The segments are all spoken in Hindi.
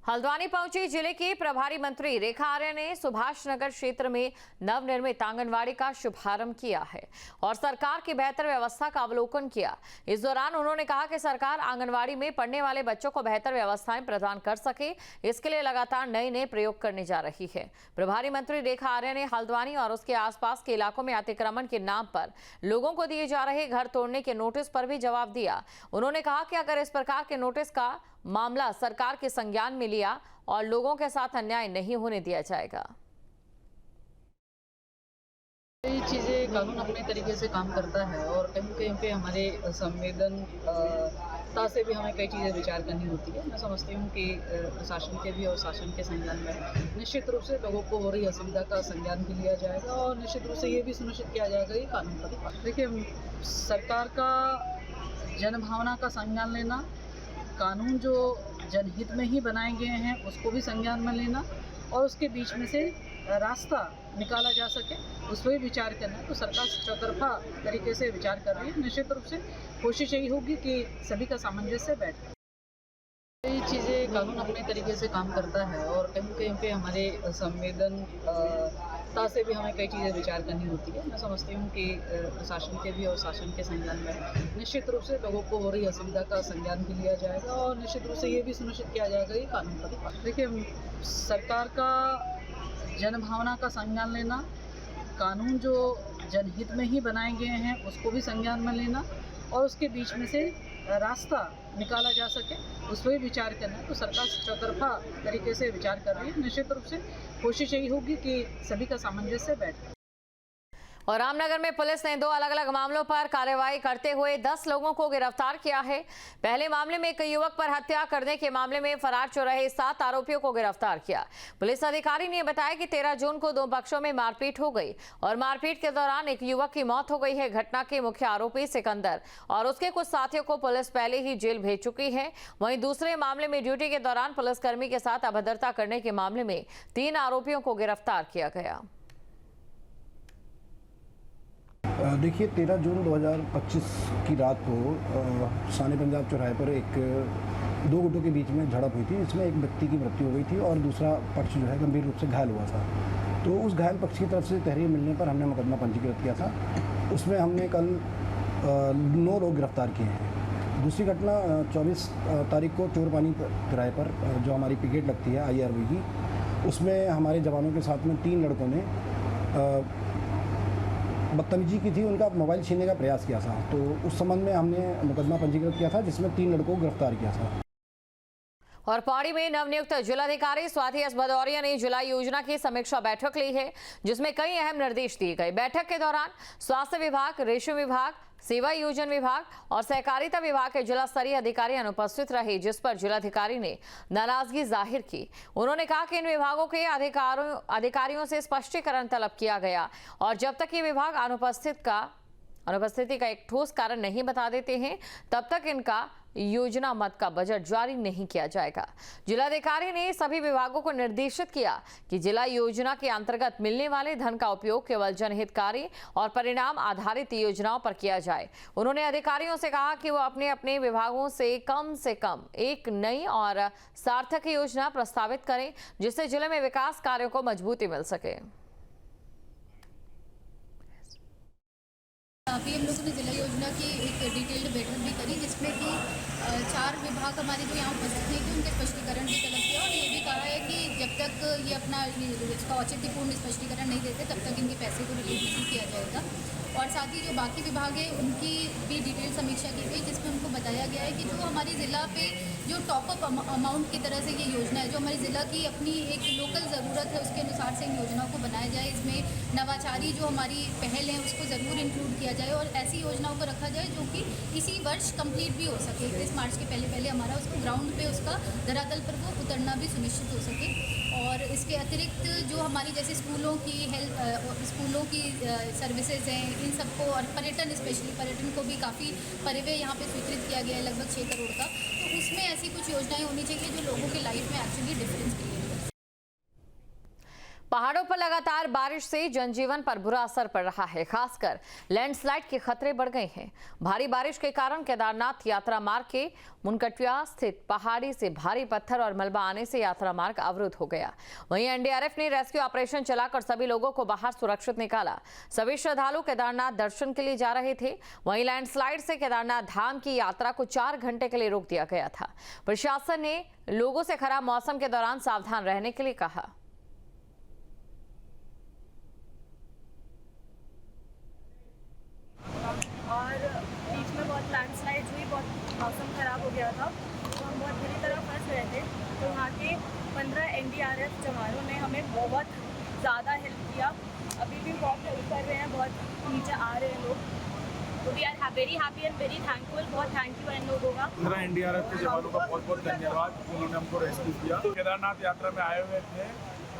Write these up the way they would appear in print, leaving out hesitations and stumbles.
हल्द्वानी पहुंची जिले की प्रभारी मंत्री रेखा आर्य ने सुभाष नगर क्षेत्र में नवनिर्मित आंगनवाड़ी का शुभारंभ किया है और सरकार की बेहतर व्यवस्था का अवलोकन किया। इस दौरान उन्होंने कहा कि सरकार आंगनवाड़ी में पढ़ने वाले बच्चों को बेहतर व्यवस्थाएं प्रदान कर सके, इसके लिए लगातार नए प्रयोग करने जा रही है। प्रभारी मंत्री रेखा आर्य ने हल्द्वानी और उसके आसपास के इलाकों में अतिक्रमण के नाम पर लोगों को दिए जा रहे घर तोड़ने के नोटिस पर भी जवाब दिया। उन्होंने कहा कि अगर इस प्रकार के नोटिस का मामला सरकार के संज्ञान में लिया और लोगों के साथ अन्याय नहीं होने दिया जाएगा। ये चीज़ें कानून अपने तरीके से काम करता है और कहीं कहीं पे हमारे संवेदनता से भी हमें कई चीज़ें विचार करनी होती है। मैं समझती हूँ कि प्रशासन के भी और शासन के संज्ञान में निश्चित रूप से लोगों को हो रही असुविधा का संज्ञान भी लिया जाएगा और निश्चित रूप से ये भी सुनिश्चित किया जाएगा कि कानून का भी पालन। देखिए, सरकार का जनभावना का संज्ञान लेना, कानून जो जनहित में ही बनाए गए हैं उसको भी संज्ञान में लेना और उसके बीच में से रास्ता निकाला जा सके उस पर विचार करना है। तो सरकार चौतरफा तरीके से विचार कर रही है। निश्चित रूप से कोशिश यही होगी कि सभी का सामंजस्य बैठे। ये चीज़ें कानून अपने तरीके से काम करता है और कहीं कहीं पे हमारे संवेदनता से भी हमें कई चीज़ें विचार करनी होती है। मैं समझती हूँ कि प्रशासन के भी और शासन के संज्ञान में निश्चित रूप से लोगों को हो रही असुविधा का संज्ञान भी लिया जाएगा और निश्चित रूप से ये भी सुनिश्चित किया जाएगा कि कानून का भी पालन। देखिए, सरकार का जनभावना का संज्ञान लेना, कानून जो जनहित में ही बनाए गए हैं उसको भी संज्ञान में लेना और उसके बीच में से रास्ता निकाला जा सके उस पर विचार करना है। तो सरकार चौतरफा तरीके से विचार कर रही है। निश्चित रूप से कोशिश यही होगी कि सभी का सामंजस्य बैठे। और रामनगर में पुलिस ने 2 अलग-अलग मामलों पर कार्रवाई करते हुए 10 लोगों को गिरफ्तार किया है। पहले मामले में एक युवक पर हत्या करने के मामले में फरार चल रहे 7 आरोपियों को गिरफ्तार किया। पुलिस अधिकारी ने बताया कि 13 जून को 2 पक्षों में मारपीट हो गई और मारपीट के दौरान एक युवक की मौत हो गई है। घटना के मुख्य आरोपी सिकंदर और उसके कुछ साथियों को पुलिस पहले ही जेल भेज चुकी है। वहीं दूसरे मामले में ड्यूटी के दौरान पुलिसकर्मी के साथ अभद्रता करने के मामले में 3 आरोपियों को गिरफ्तार किया गया। देखिए, 13 जून 2025 की रात को शान पंजाब चौराहे पर एक 2 गुटों के बीच में झड़प हुई थी। इसमें एक व्यक्ति की मृत्यु हो गई थी और दूसरा पक्ष जो है गंभीर रूप से घायल हुआ था। तो उस घायल पक्ष की तरफ से तहरीर मिलने पर हमने मुकदमा पंजीकृत किया था। उसमें हमने कल 9 लोग गिरफ्तार किए हैं। दूसरी घटना 24 तारीख को चोरपानी किराए पर जो हमारी पिकेट लगती है IRV की, उसमें हमारे जवानों के साथ में 3 लड़कों ने बदतमीजी की थी, उनका मोबाइल छीनने का प्रयास किया था। तो उस संबंध में हमने मुकदमा पंजीकृत किया था जिसमें 3 लड़कों को गिरफ्तार किया था। और पौड़ी में नवनियुक्त जिलाधिकारी स्वाति एस भदौरिया ने जिला योजना की समीक्षा बैठक ली है जिसमें कई अहम निर्देश दिए गए। बैठक के दौरान स्वास्थ्य विभाग, रेशम विभाग, सेवा योजन विभाग और सहकारिता विभाग के जिला स्तरीय अधिकारी अनुपस्थित रहे, जिस पर जिलाधिकारी ने नाराजगी जाहिर की। उन्होंने कहा कि इन विभागों के अधिकारियों से स्पष्टीकरण तलब किया गया और जब तक ये विभाग अनुपस्थिति का एक ठोस कारण नहीं बता देते हैं तब तक इनका योजना मद का बजट जारी नहीं किया जाएगा। जिलाधिकारी ने सभी विभागों को निर्देशित किया कि जिला योजना के अंतर्गत मिलने वाले धन का उपयोग केवल जनहितकारी और परिणाम आधारित योजनाओं पर किया जाए। उन्होंने अधिकारियों से कहा कि वो अपने अपने विभागों से कम एक नई और सार्थक योजना प्रस्तावित करें जिससे जिले में विकास कार्यों को मजबूती मिल सके। अभी हम लोगों ने जिला योजना की एक डिटेल्ड बैठक भी करी जिसमें कि 4 विभाग हमारे जो यहाँ उपस्थित हैं कि उनके स्पष्टीकरण भी तलब किया और ये भी कहा है कि जब तक ये अपना इसका औचित्यपूर्ण स्पष्टीकरण नहीं देते तब तक इनके पैसे को रिलीज नहीं किया जाएगा। और साथ ही जो बाकी विभाग है उनकी भी डिटेल समीक्षा की गई जिसमें उनको बताया गया है कि जो हमारी ज़िला पे जो टॉपअप अमाउंट की तरह से ये योजना है, जो हमारी ज़िला की अपनी एक लोकल ज़रूरत है उसके अनुसार से इन योजनाओं को बनाया जाए। इसमें नवाचारी जो हमारी पहल है उसको ज़रूर इंक्लूड किया जाए और ऐसी योजनाओं को रखा जाए जो कि इसी वर्ष कंप्लीट भी हो सके। 31 मार्च के पहले हमारा उसको ग्राउंड पे उसका धरातल पर वो उतरना भी सुनिश्चित हो सके। और इसके अतिरिक्त जो हमारी जैसे स्कूलों की सर्विसेज हैं इन सबको और पर्यटन, स्पेशली पर्यटन को भी काफ़ी परिव्यय यहाँ पे स्वीकृत किया गया है लगभग 6 करोड़ का। तो उसमें ऐसी कुछ योजनाएं होनी चाहिए जो लोगों के लाइफ में एक्चुअली डिफरेंस क्रिएट पहाड़ों पर लगातार बारिश से जनजीवन पर बुरा असर पड़ रहा है। खासकर लैंडस्लाइड के खतरे बढ़ गए हैं। भारी बारिश के कारण केदारनाथ यात्रा मार्ग के मुनकटिया स्थित पहाड़ी से भारी पत्थर और मलबा आने से यात्रा मार्ग अवरुद्ध हो गया। वहीं एनडीआरएफ ने रेस्क्यू ऑपरेशन चलाकर सभी लोगों को बाहर सुरक्षित निकाला। सभी श्रद्धालु केदारनाथ दर्शन के लिए जा रहे थे। वहीं लैंडस्लाइड से केदारनाथ धाम की यात्रा को 4 घंटे के लिए रोक दिया गया था। प्रशासन ने लोगों से खराब मौसम के दौरान सावधान रहने के लिए कहा। और बीच में बहुत लैंडस्लाइड हुई, बहुत मौसम ख़राब हो गया था, तो हम बहुत बुरी तरह फंस रहे थे। तो वहाँ के 15 एनडीआरएफ जवानों ने हमें बहुत ज़्यादा हेल्प किया। अभी भी बहुत हेल्प कर रहे हैं, बहुत नीचे आ रहे हैं लोग। तो we are very happy and very thankful. बहुत थैंक यू इन लोगों का। 15 एनडीआरएफ के जवानों का बहुत बहुत धन्यवाद, उन्होंने हमको रेस्क्यू किया। केदारनाथ यात्रा में आए हुए थे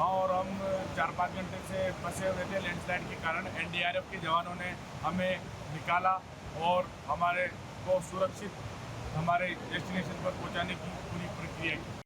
और हम 4-5 घंटे से फंसे हुए थे लैंडस्लाइड के कारण। एनडीआरएफ के जवानों ने हमें निकाला और हमारे को सुरक्षित हमारे डेस्टिनेशन पर पहुंचाने की पूरी प्रक्रिया की।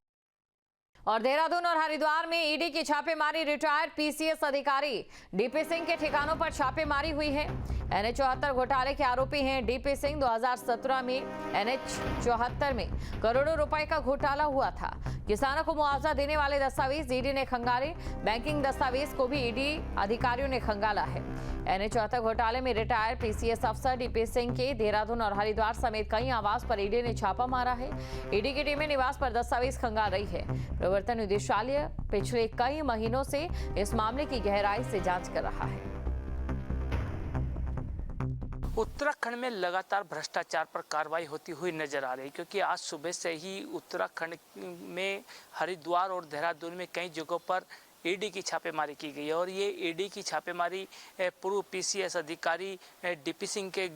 और देहरादून और हरिद्वार में ईडी की छापेमारी। रिटायर्ड पीसीएस अधिकारी डीपी सिंह के ठिकानों पर छापेमारी हुई है। NH 74 घोटाले के आरोपी हैं डीपी सिंह। 2017 में NH 74 में करोड़ों रुपए का घोटाला हुआ था। किसानों को मुआवजा देने वाले दस्तावेज ईडी ने खंगाले। बैंकिंग दस्तावेज को भी ईडी अधिकारियों ने खंगाला है। NH 74 घोटाले में रिटायर्ड पीसीएस अफसर डीपी सिंह के देहरादून और हरिद्वार समेत कई आवास पर ईडी ने छापा मारा है। ईडी की टीमें निवास पर दस्तावेज खंगाल रही है। प्रवर्तन निदेशालय पिछले कई महीनों से इस मामले की गहराई से जांच कर रहा है। उत्तराखंड में लगातार भ्रष्टाचार पर कार्रवाई होती हुई नजर आ रही है, क्योंकि आज सुबह से ही उत्तराखंड में हरिद्वार और देहरादून में कई जगहों पर ईडी की छापेमारी की गई है। और ये ईडी की छापेमारी पूर्व पीसीएस अधिकारी डीपी सिंह के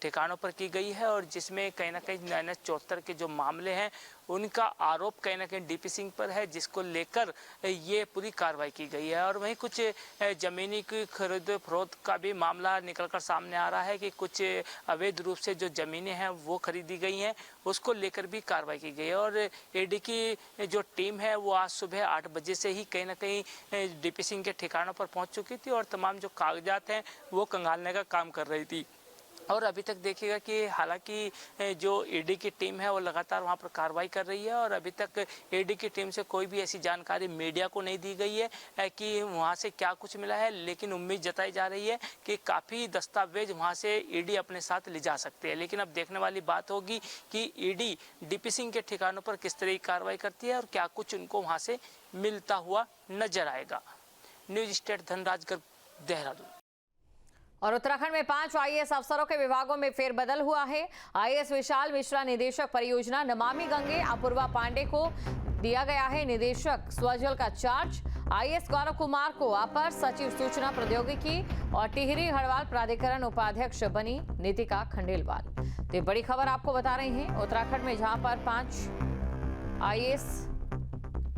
ठिकानों पर की गई है, और जिसमें कहीं ना कहीं NH 74 के जो मामले हैं उनका आरोप कहीं ना कहीं डीपी सिंह पर है, जिसको लेकर ये पूरी कार्रवाई की गई है। और वहीं कुछ ज़मीनी की खरीद फरोख्त का भी मामला निकलकर सामने आ रहा है कि कुछ अवैध रूप से जो ज़मीनें हैं वो खरीदी गई हैं, उसको लेकर भी कार्रवाई की गई है। और ईडी की जो टीम है वो आज सुबह 8 बजे से ही कहीं ना कहीं डीपी सिंह के ठिकानों पर पहुंच चुकी थी और तमाम जो कागजात हैं वो खंगालने का काम कर रही थी। और अभी तक देखिएगा कि हालांकि जो ईडी की टीम है वो लगातार वहां पर कार्रवाई कर रही है, और अभी तक ईडी की टीम से कोई भी ऐसी जानकारी मीडिया को नहीं दी गई है कि वहां से क्या कुछ मिला है। लेकिन उम्मीद जताई जा रही है कि काफ़ी दस्तावेज वहां से ईडी अपने साथ ले जा सकते हैं। लेकिन अब देखने वाली बात होगी कि ईडी डीपी सिंह के ठिकानों पर किस तरह की कार्रवाई करती है और क्या कुछ उनको वहाँ से मिलता हुआ नजर आएगा। News state Dhanraj Garg, Dehradun. और उत्तराखंड में 5 आईएएस अफसरों के विभागों में फेरबदल हुआ है। आईएएस विशाल मिश्रा निदेशक परियोजना नमामि गंगे, अपूर्वा पांडे को दिया गया है निदेशक स्वजल का चार्ज। आईएएस गौरव कुमार को अपर सचिव सूचना प्रौद्योगिकी और टिहरी गढ़वाल प्राधिकरण उपाध्यक्ष बनी नीतिका खंडेलवाल। तो बड़ी खबर आपको बता रहे हैं उत्तराखंड में, जहां पर 5 आईएएस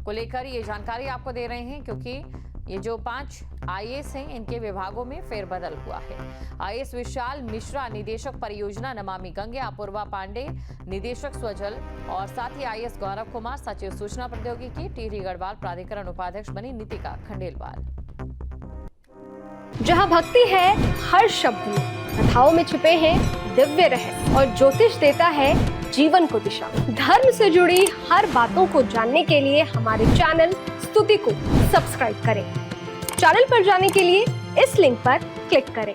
को लेकर ये जानकारी आपको दे रहे हैं, क्योंकि ये जो 5 आईएएस हैं इनके विभागों में फेरबदल हुआ है। आईएएस विशाल मिश्रा निदेशक परियोजना नमामि गंगे, अपूर्वा पांडे निदेशक स्वजल, और साथ ही आईएएस गौरव कुमार सचिव सूचना प्रौद्योगिकी, टिहरी गढ़वाल प्राधिकरण उपाध्यक्ष बनी नीतिका खंडेलवाल। जहाँ भक्ति है हर शब्द में, कथाओं में छुपे हैं दिव्य रहस्य, और ज्योतिष देता है जीवन को दिशा। धर्म से जुड़ी हर बातों को जानने के लिए हमारे चैनल स्तुति को सब्सक्राइब करें। चैनल पर जाने के लिए इस लिंक पर क्लिक करें।